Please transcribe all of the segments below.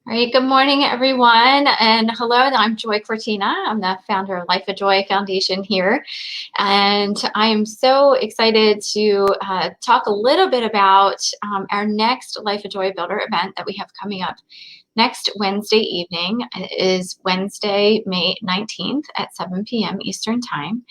All right, good morning, everyone. And hello, I'm Joy Cortina. I'm the founder of Life of Joy Foundation here. And I am so excited to talk a little bit about our next Life of Joy Builder event that we have coming up next Wednesday evening. It is Wednesday, May 19th at 7 p.m. Eastern Time.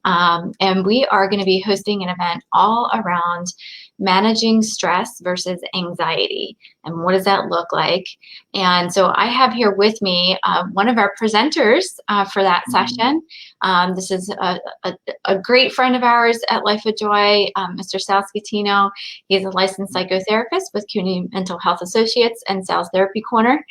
And we are going to be hosting an event all around managing stress versus anxiety. And what does that look like? And so I have here with me one of our presenters for that session. This is a great friend of ours at Life of Joy, Mr. Sal Scatino. He's a licensed psychotherapist with CUNY Mental Health Associates and Sal's Therapy Corner.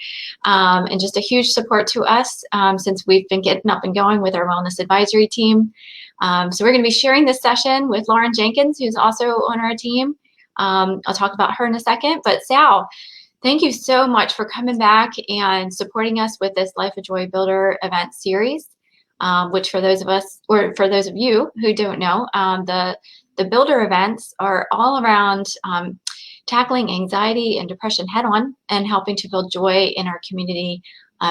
And just a huge support to us since we've been getting up and going with our wellness advisory team. So we're going to be sharing this session with Lauren Jenkins, who's also on our team. I'll talk about her in a second, but Sal, thank you so much for coming back and supporting us with this Life of Joy Builder event series, which for those of us, or for those of you who don't know, the Builder events are all around tackling anxiety and depression head on and helping to build joy in our community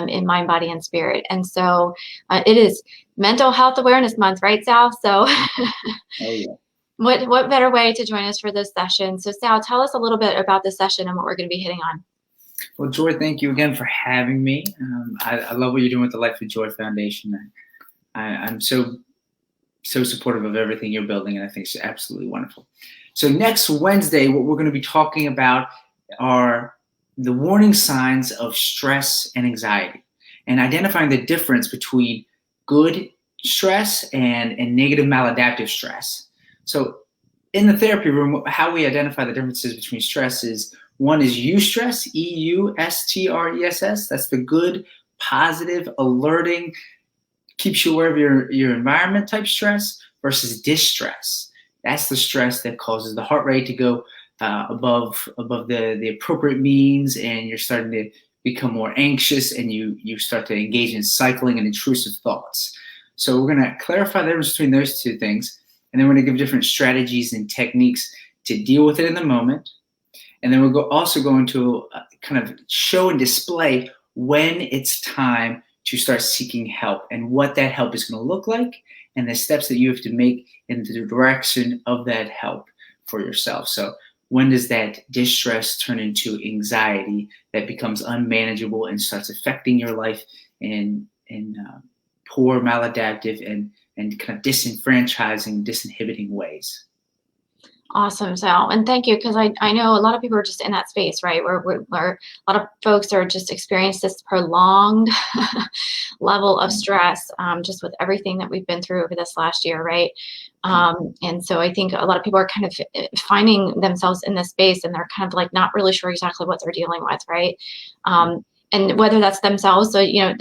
in mind, body, and spirit. And so it is Mental Health Awareness Month, right, Sal? So Oh, yeah. what better way to join us for this session? So Sal, tell us a little bit about the session and what we're going to be hitting on. Well, Joy, thank you again for having me. I love what you're doing with the Life of Joy Foundation. I'm so supportive of everything you're building, and I think it's absolutely wonderful. So next Wednesday, what we're going to be talking about are the warning signs of stress and anxiety, and identifying the difference between good stress and negative maladaptive stress. So in the therapy room, how we identify the differences between stress is, one is eustress, E-U-S-T-R-E-S-S. That's the good, positive, alerting, keeps you aware of your environment type stress, versus distress. That's the stress that causes the heart rate to go above the appropriate means, and you're starting to become more anxious, and you start to engage in cycling and intrusive thoughts. So we're going to clarify the difference between those two things, and then we're going to give different strategies and techniques to deal with it in the moment. And then we're also going to kind of show and display when it's time to start seeking help and what that help is going to look like, and the steps that you have to make in the direction of that help for yourself. So when does that distress turn into anxiety that becomes unmanageable and starts affecting your life in poor, maladaptive, and kind of disenfranchising, disinhibiting ways? Awesome, Sal, and thank you, because I know a lot of people are just in that space, right, where a lot of folks are just experiencing this prolonged level of stress, just with everything that we've been through over this last year, right? And so I think a lot of people are kind of finding themselves in this space, and they're kind of like not really sure exactly what they're dealing with, right? And whether that's themselves. So, I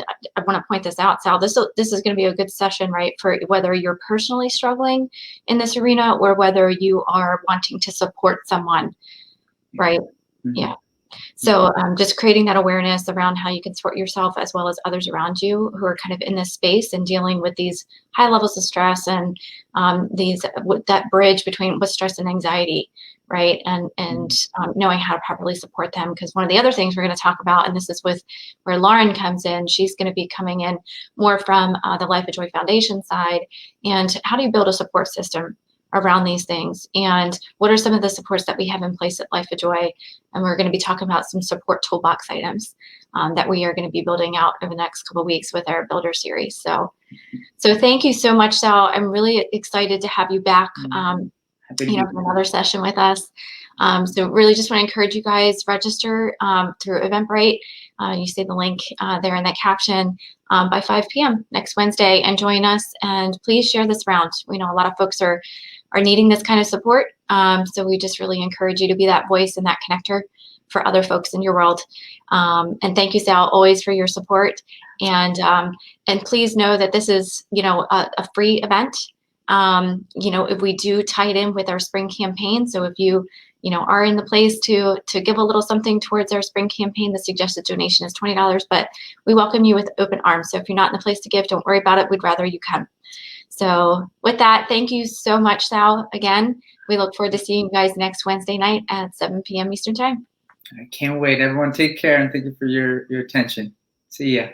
want to point this out, Sal, this is going to be a good session, right, for whether you're personally struggling in this arena or whether you are wanting to support someone, right? Mm-hmm. Yeah. So just creating that awareness around how you can support yourself as well as others around you who are kind of in this space and dealing with these high levels of stress and that bridge between what stress and anxiety, right? And knowing how to properly support them. Because one of the other things we're going to talk about, and this is with where Lauren comes in, she's going to be coming in more from the Life of Joy Foundation side, and how do you build a support system around these things, and what are some of the supports that we have in place at Life of Joy. And we're going to be talking about some support toolbox items that we are going to be building out over the next couple of weeks with our Builder series. So thank you so much, Sal. I'm really excited to have you back for another session with us. So really just want to encourage you guys, register through Eventbrite. You see the link there in that caption by 5 p.m. next Wednesday, and join us, and please share this around. We know a lot of folks are needing this kind of support. So we just really encourage you to be that voice and that connector for other folks in your world. And thank you, Sal, always for your support. And please know that this is, a free event. If we do tie it in with our spring campaign. So if you are in the place to give a little something towards our spring campaign, the suggested donation is $20, but we welcome you with open arms. So if you're not in the place to give, don't worry about it. We'd rather you come. So with that, thank you so much, Sal. Again, we look forward to seeing you guys next Wednesday night at 7 p.m. Eastern Time. I can't wait. Everyone, take care and thank you for your attention. See ya.